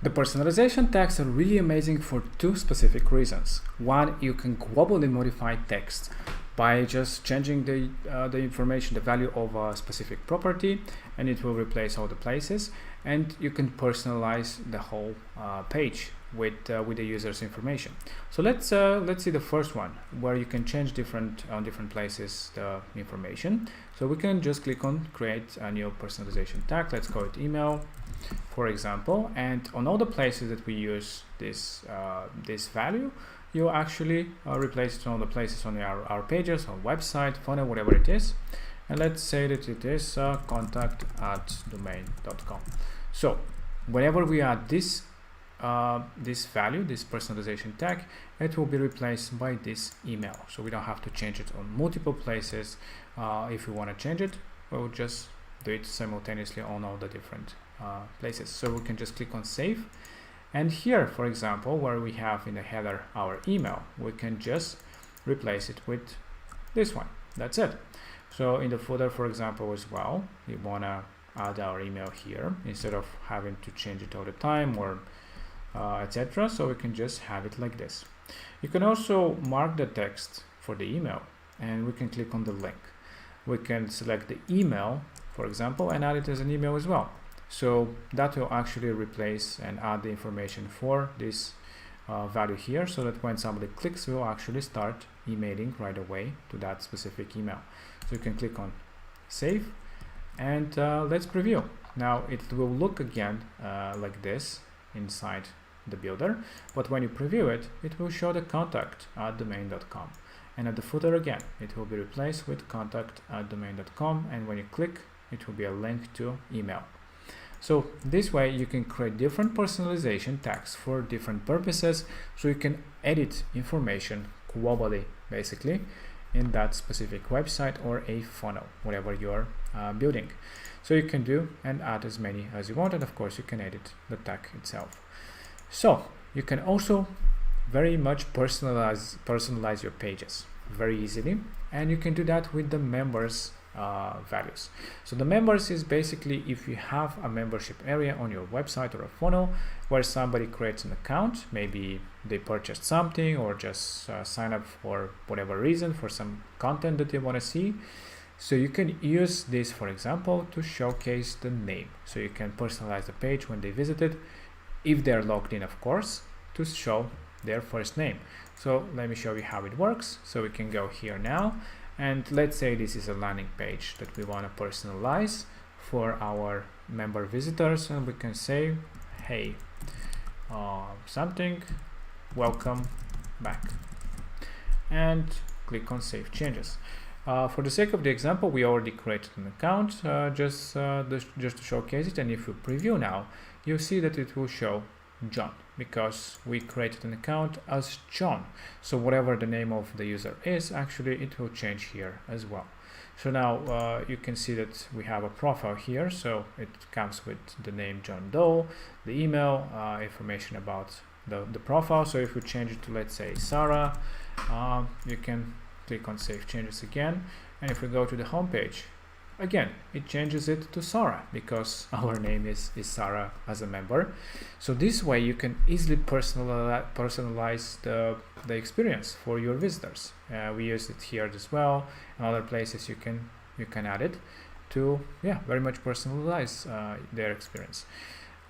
The personalization tags are really amazing for two specific reasons. One, you can globally modify text by just changing the information, the value of a specific property, and it will replace all the places. And you can personalize the whole page with the user's information. So let's see the first one, where you can change different places the information. So we can just click on create a new personalization tag. Let's call it email, for example, and on all the places that we use this value, you actually replace it on the places on our pages, on website, funnel, whatever it is. And let's say that it is contact@domain.com. So whenever we add this value, this personalization tag, it will be replaced by this email. So we don't have to change it on multiple places. If we want to change it, we'll just do it simultaneously on all the different places. So we can just click on save. And here, for example, where we have in the header our email, we can just replace it with this one. That's it. So in the footer, for example, as well, we want to add our email here instead of having to change it all the time or etc. So we can just have it like this. You can also mark the text for the email, and we can click on the link. We can select the email, for example, and add it as an email as well. So that will actually replace and add the information for this value here, so that when somebody clicks, we'll actually start emailing right away to that specific email. So you can click on save, and let's preview. Now it will look again like this inside the builder, but when you preview it, it will show the contact@domain.com, and at the footer again, it will be replaced with contact@domain.com, and when you click, it will be a link to email. So this way you can create different personalization tags for different purposes, so you can edit information globally, basically, in that specific website or a funnel, whatever you're building. So you can do and add as many as you want, and of course you can edit the tag itself. So you can also very much personalize your pages very easily, and you can do that with the members values. So the members is basically if you have a membership area on your website or a funnel where somebody creates an account, maybe they purchased something or just sign up for whatever reason for some content that they want to see. So you can use this, for example, to showcase the name. So you can personalize the page when they visit it, if they're logged in, of course, to show their first name. So let me show you how it works. So we can go here now, and let's say this is a landing page that we want to personalize for our member visitors, and we can say, hey, something, welcome back, and click on save changes. For the sake of the example, we already created an account just to showcase it, and if we preview now, you'll see that it will show John, because we created an account as John. So whatever the name of the user is, actually it will change here as well. So now you can see that we have a profile here, so it comes with the name John Doe, the email, information about the profile. So if we change it to, let's say, Sarah, you can click on save changes again, and if we go to the home page, again it changes it to Sarah because our name is Sarah as a member. So this way you can easily personalize the experience for your visitors. We use it here as well, and other places you can add it to very much personalize their experience.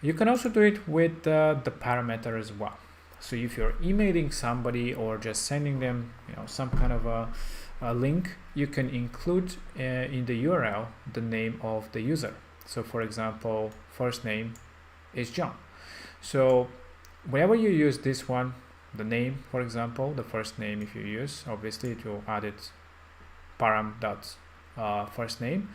You can also do it with the parameter as well. So if you're emailing somebody or just sending them some kind of a link, you can include in the URL the name of the user. So for example, first name is John. So whenever you use this one, the name, for example, the first name, if you use, obviously it will add it param.first name,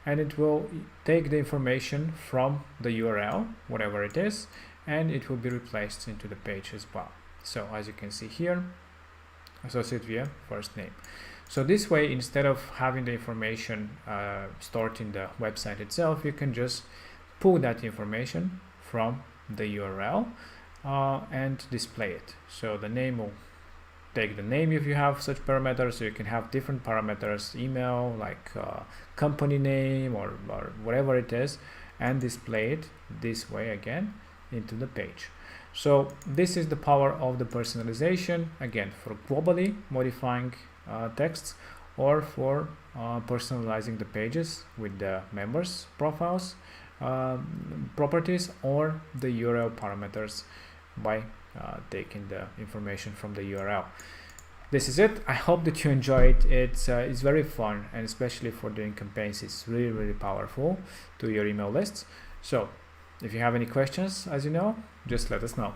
and it will take the information from the URL, whatever it is, and it will be replaced into the page as well. So as you can see here, associate via first name. So this way, instead of having the information stored in the website itself, you can just pull that information from the URL and display it. So the name will take the name if you have such parameters, so you can have different parameters, email, like company name or whatever it is, and display it this way again into the page. So this is the power of the personalization, again, for globally modifying texts, or for personalizing the pages with the members profiles properties, or the URL parameters by taking the information from the URL. This is it. I hope that you enjoy it. It's very fun, and especially for doing campaigns, it's really powerful to your email lists. So if you have any questions, as you know, just let us know.